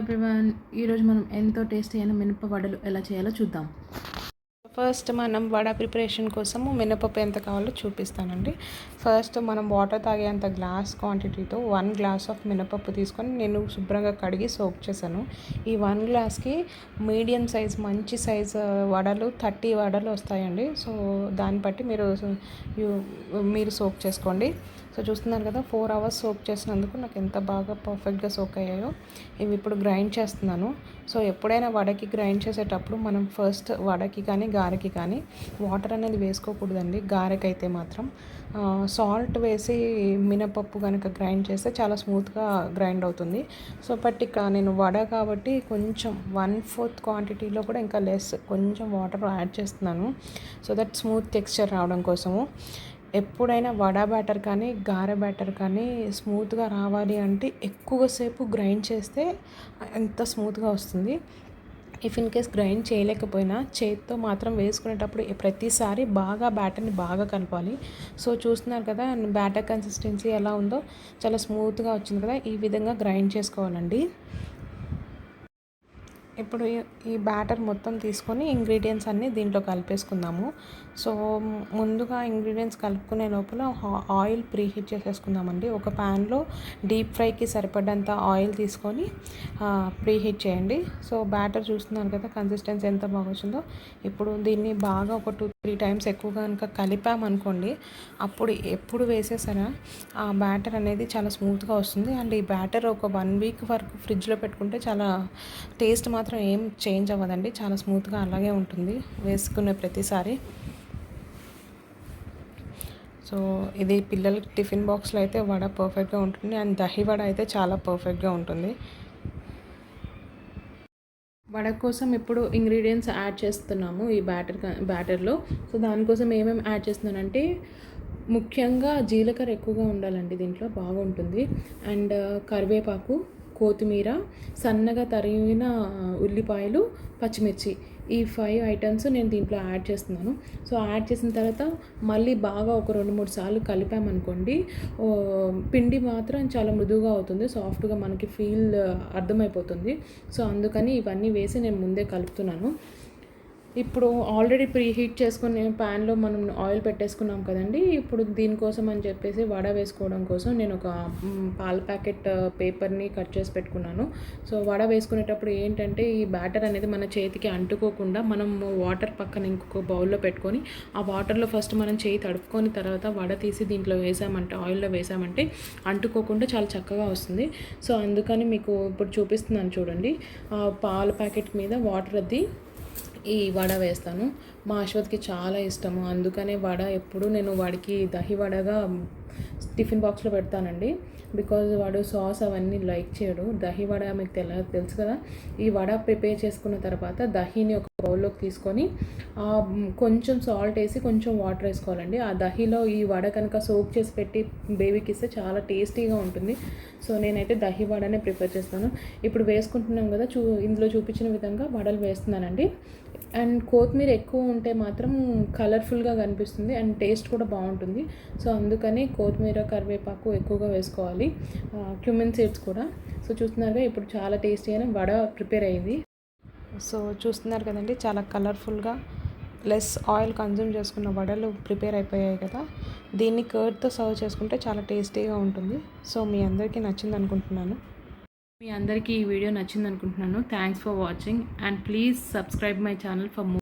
Everyone, ఈరోజు మనం ఎంతో టేస్టీ అయిన మినప వడలు ఎలా చేయాలో చూద్దాం. ఫస్ట్ మనం వడ ప్రిపరేషన్ కోసము మినపప్పు ఎంత కావాలో చూపిస్తానండి. ఫస్ట్ మనం వాటర్ తాగేంత గ్లాస్ క్వాంటిటీతో 1 గ్లాస్ ఆఫ్ మినపప్పు తీసుకొని నేను శుభ్రంగా కడిగి సోక్ చేశాను. ఈ 1 గ్లాస్కి మీడియం సైజ్ మంచి సైజ్ వడలు 30 వడలు వస్తాయండి. సో దాన్ని బట్టి మీరు సోక్ చేసుకోండి. సో చూస్తున్నారు కదా, 4 అవర్స్ సోక్ చేసినందుకు నాకు ఎంత బాగా పర్ఫెక్ట్గా సోక్ అయ్యాయో. ఇవి ఇప్పుడు గ్రైండ్ చేస్తున్నాను. సో ఎప్పుడైనా వడకి గ్రైండ్ చేసేటప్పుడు మనం ఫస్ట్ వడకి కానీ గారెకి కానీ వాటర్ అనేది వేసుకోకూడదండి. గారెకైతే మాత్రం సాల్ట్ వేసి మినపప్పు కనుక గ్రైండ్ చేస్తే చాలా స్మూత్గా గ్రైండ్ అవుతుంది. సో బట్ ఇక్కడ నేను వడ కాబట్టి కొంచెం 1/4 క్వాంటిటీలో కూడా ఇంకా లెస్ కొంచెం వాటర్ యాడ్ చేస్తున్నాను. సో దట్ స్మూత్ టెక్స్చర్ రావడం కోసము. ఎప్పుడైనా వడ బ్యాటర్ కానీ గారె బ్యాటర్ కానీ స్మూత్గా రావాలి అంటే ఎక్కువసేపు గ్రైండ్ చేస్తే ఎంత స్మూత్గా వస్తుంది. ఇఫ్ ఇన్ కేస్ గ్రైండ్ చేయలేకపోయినా చేతితో మాత్రం వేసుకునేటప్పుడు ప్రతిసారి బాగా బ్యాటర్ని బాగా కలపాలి. సో చూస్తున్నారు కదా, బ్యాటర్ కన్సిస్టెన్సీ ఎలా ఉందో, చాలా స్మూత్గా వచ్చింది కదా. ఈ విధంగా గ్రైండ్ చేసుకోవాలండి. ఇప్పుడు ఈ బ్యాటర్ మొత్తం తీసుకొని ఇంగ్రీడియంట్స్ అన్నీ దీంట్లో కలిపేసుకుందాము. సో ముందుగా ఇంగ్రీడియంట్స్ కలుపుకునే లోపల ఆయిల్ ప్రీహీట్ చేసేసుకుందామండి. ఒక ప్యాన్లో డీప్ ఫ్రైకి సరిపడ్డంత ఆయిల్ తీసుకొని ప్రీహీట్ చేయండి. సో బ్యాటర్ చూస్తున్నారు కదా, కన్సిస్టెన్సీ ఎంత బాగా వచ్చిందో. ఇప్పుడు దీన్ని బాగా ఒక 2-3 టైమ్స్ ఎక్కువగా కనుక కలిపామనుకోండి, అప్పుడు ఎప్పుడు వేసేసారా ఆ బ్యాటర్ అనేది చాలా స్మూత్గా వస్తుంది. అండ్ ఈ బ్యాటర్ ఒక 1 వీక్ వరకు ఫ్రిడ్జ్లో పెట్టుకుంటే చాలా టేస్ట్ మాత్రం ఏం చేంజ్ అవ్వదండి. చాలా స్మూత్గా అలాగే ఉంటుంది వేసుకునే ప్రతిసారి. సో ఇది పిల్లలకి టిఫిన్ బాక్స్లో అయితే వడ పర్ఫెక్ట్గా ఉంటుంది. అండ్ దహి వడ అయితే చాలా పర్ఫెక్ట్గా ఉంటుంది. వడ కోసం ఇప్పుడు ఇంగ్రీడియంట్స్ యాడ్ చేస్తున్నాము ఈ బ్యాటర్లో. సో దానికోసం ఏమేమి యాడ్ చేస్తున్నానంటే, ముఖ్యంగా జీలకర్ర ఎక్కువగా ఉండాలండి, దీంట్లో బాగుంటుంది. అండ్ కరివేపాకు, కొత్తిమీర, సన్నగా తరిగిన ఉల్లిపాయలు, పచ్చిమిర్చి, ఈ 5 ఐటమ్స్ నేను దీంట్లో యాడ్ చేస్తున్నాను. సో యాడ్ చేసిన తర్వాత మళ్ళీ బాగా ఒక 2-3 సార్లు కలిపామనుకోండి, పిండి మాత్రం చాలా మృదువుగా అవుతుంది, సాఫ్ట్గా మనకి అర్థమైపోతుంది. సో అందుకని ఇవన్నీ వేసి నేను ముందే కలుపుతున్నాను. ఇప్పుడు ఆల్రెడీ ప్రీహీట్ చేసుకునే ప్యాన్లో మనం ఆయిల్ పెట్టేసుకున్నాం కదండి. ఇప్పుడు దీనికోసం అని చెప్పేసి వడ వేసుకోవడం కోసం నేను ఒక పాల ప్యాకెట్ పేపర్ని కట్ చేసి పెట్టుకున్నాను. సో వడ వేసుకునేటప్పుడు ఏంటంటే, ఈ బ్యాటర్ అనేది మన చేతికి అంటుకోకుండా మనం వాటర్ పక్కన ఇంకొక బౌల్లో పెట్టుకొని ఆ వాటర్లో ఫస్ట్ మనం చేయి తడుపుకొని తర్వాత వడ తీసి దీంట్లో వేసామంటే, ఆయిల్లో వేసామంటే అంటుకోకుండా చాలా చక్కగా వస్తుంది. సో అందుకని మీకు ఇప్పుడు చూపిస్తున్నాను చూడండి. పాల ప్యాకెట్ మీద వాటర్ అద్ది ఈ వడ వేస్తాను. మా అశ్వత్కి చాలా ఇష్టము, అందుకనే వడ ఎప్పుడు నేను వాడికి దహి వడగా టిఫిన్ బాక్స్లో పెడతానండి. బికాజ్ వాడు సాస్ అవన్నీ లైక్ చేయడు. దహి వడ మీకు తెలుసు కదా. ఈ వడ ప్రిపేర్ చేసుకున్న తర్వాత దహిని ఒక బౌల్లోకి తీసుకొని కొంచెం సాల్ట్ వేసి కొంచెం వాటర్ వేసుకోవాలండి. ఆ దహిలో ఈ వడ కనుక సోక్ చేసి పెట్టి బేబీకి ఇస్తే చాలా టేస్టీగా ఉంటుంది. సో నేనైతే దహి వడనే ప్రిపేర్ చేస్తాను. ఇప్పుడు వేసుకుంటున్నాం కదా, ఇందులో చూపించిన విధంగా వడలు వేస్తున్నానండి. అండ్ కొత్తిమీర ఎక్కువ ఉంటే మాత్రం కలర్ఫుల్గా కనిపిస్తుంది అండ్ టేస్ట్ కూడా బాగుంటుంది. సో అందుకని కొత్తిమీర, కరివేపాకు ఎక్కువగా వేసుకోవాలి, క్యూమిన్ సీడ్స్ కూడా. సో చూస్తున్నారుగా, ఇప్పుడు చాలా టేస్టీ అయిన వడ ప్రిపేర్ అయ్యింది. సో చూస్తున్నారు కదండి, చాలా కలర్ఫుల్గా లెస్ ఆయిల్ కన్జ్యూమ్ చేసుకున్న వడలు ప్రిపేర్ అయిపోయాయి కదా. దీన్ని కర్డ్తో సర్వ్ చేసుకుంటే చాలా టేస్టీగా ఉంటుంది. సో మీ అందరికీ నచ్చింది అనుకుంటున్నాను. మీ అందరికీ ఈ వీడియో నచ్చింది అనుకుంటున్నాను. Thanks for watching and please subscribe my channel for more.